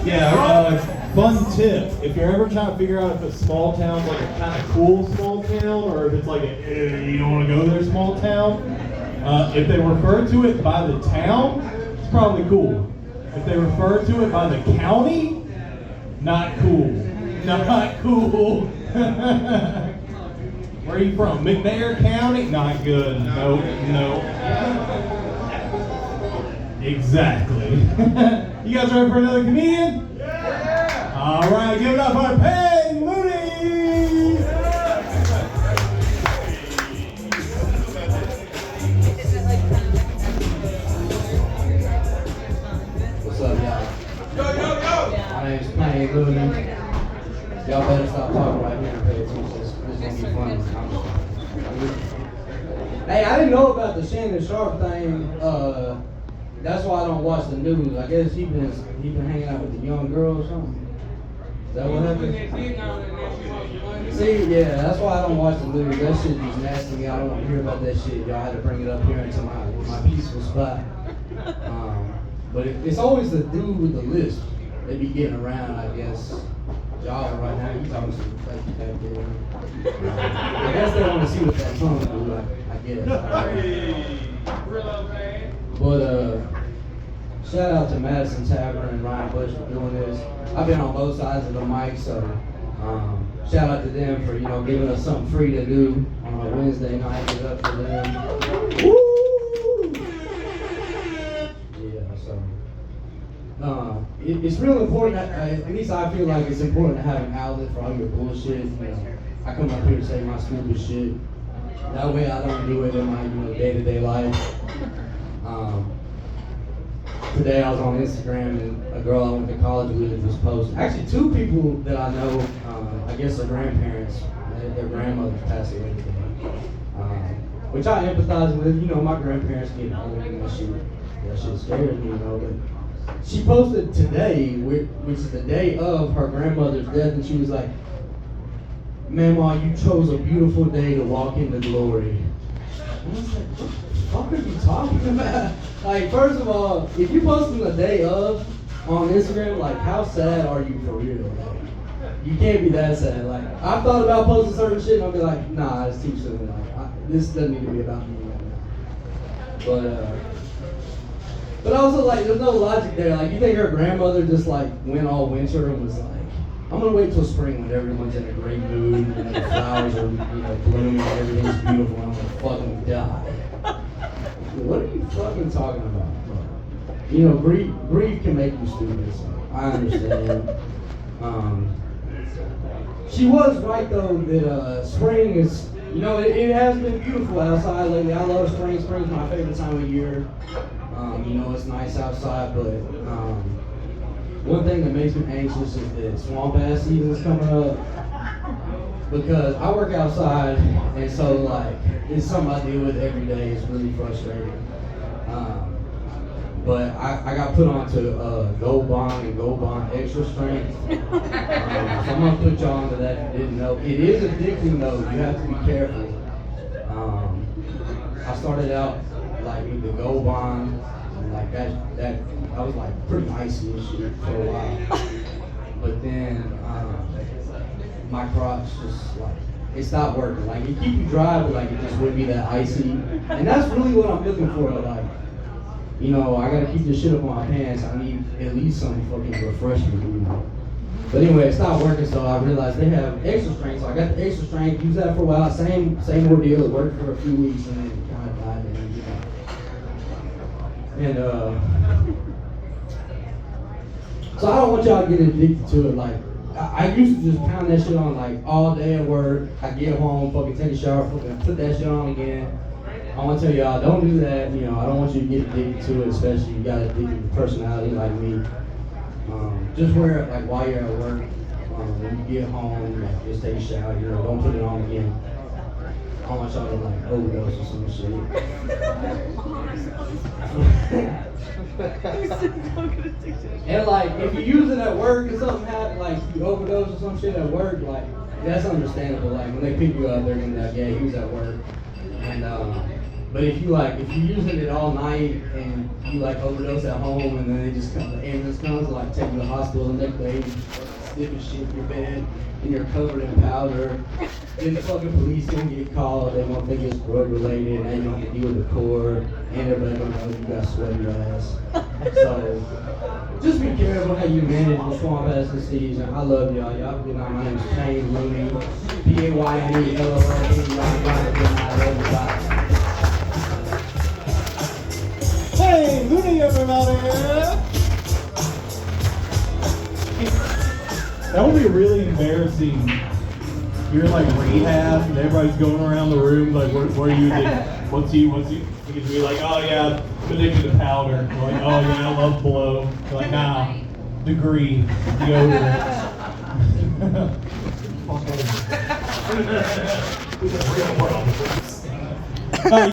Yeah, fun tip. If you're ever trying to figure out if a small town's like a kind of cool small town or if it's like a you don't want to go there small town, if they refer to it by the town, it's probably cool. If they refer to it by the county, not cool. Not cool. Where are you from? McNair County? Not good. Nope. Exactly. You guys ready for another comedian? Yeah! All right, give it up for Payne Mooney! What's up, y'all? Yo! My name's Payne Mooney. Y'all better stop talking right here and pay attention. This is gonna be fun. Hey, I didn't know about the Shannon Sharp thing. That's why I don't watch the news. I guess he been hanging out with the young girl or something. Is that what happened? See, yeah, that's why I don't watch the news. That shit is nasty to me. I don't want to hear about that shit. Y'all had to bring it up here into my peaceful spot. But it's always the dude with the list. They be getting around, I guess. Y'all right now, you talking some fake back there. I guess they want to see what that tongue do. I guess. But shout out to Madison Tavern and Ryan Bush for doing this. I've been on both sides of the mic, so shout out to them for giving us something free to do on a Wednesday night. Give it up for them. Woo! Yeah, so it's real important. At least I feel like it's important to have an outlet for all your bullshit. I come up here to say my stupid shit. That way I don't do it in my day-to-day life. Today I was on Instagram and a girl I went to college with was posting. Actually, two people that I know, I guess are grandparents. Their grandmothers passed away today. Which I empathize with. My grandparents getting older and that shit scares me, But she posted today, which is the day of her grandmother's death, and she was like, "Mama, you chose a beautiful day to walk into glory." And I was like, what the fuck are you talking about? Like, first of all, if you posting the day of on Instagram, like, how sad are you for real? Like, you can't be that sad. Like, I've thought about posting certain shit and I'll be like, nah, it's too soon. Like, this doesn't need to be about me right now. But also, like, there's no logic there. Like, you think her grandmother just, like, went all winter and was like, I'm gonna wait till spring when everyone's in a great mood and the flowers are, blooming and everything's beautiful and I'm gonna fucking die. What are you fucking talking about? Grief can make you stupid, so I understand. She was right though that spring is, it has been beautiful outside lately. I love spring. Spring's my favorite time of year. It's nice outside, but one thing that makes me anxious is that swamp ass season's coming up. Because I work outside, and so like it's something I deal with every day. It's really frustrating. But I got put onto Gold Bond and Gold Bond Extra Strength. So I'm gonna put y'all onto that if you didn't know. It is addicting though. You have to be careful. I started out like with the Gold Bond, and like that I was like pretty icy and shit for a while. But then my crotch just like it stopped working. Like it keep you dry, but like it just wouldn't be that icy. And that's really what I'm looking for. Like, I gotta keep this shit up on my pants. I need at least some fucking refreshment. But anyway, it stopped working, so I realized they have extra strength. So I got the extra strength, used that for a while. Same ordeal. It worked for a few weeks, and then it kind of died. So I don't want y'all to get addicted to it. Like I used to just pound that shit on like all day at work. I get home, fucking take a shower, fucking put that shit on again. I want to tell y'all, don't do that. I don't want you to get addicted to it, especially if you got addicted to personality like me. Just wear it like while you're at work. When you get home, like, just take a shower. Don't put it on again. I don't want y'all to like overdose or some shit. And like, if you use it at work and something happens, like you overdose or some shit at work, like that's understandable. Like when they pick you up, they're gonna be like, yeah, he was at work. And But if you're using it all night and you like overdose at home and then they just come, the ambulance comes and like take you to the hospital and next day you stiff as shit in your bed and you're covered in powder, then the fucking police gonna get called. They won't think it's drug related and you don't have to deal with the court and everybody gonna know you got sweaty ass. So just be careful how you manage the swamp ass disease. And I love y'all. Y'all have a good night. My name is Payne Looney. PAYNELONE. Y'all have a good night. Everybody. Hey, Looney, everybody! That would be really embarrassing. You're in like rehab and everybody's going around the room like, where are you? What's he? You could be like, oh yeah, I'm addicted to powder. You're like, oh yeah, I love blow. You're like, nah, degree, deodorant.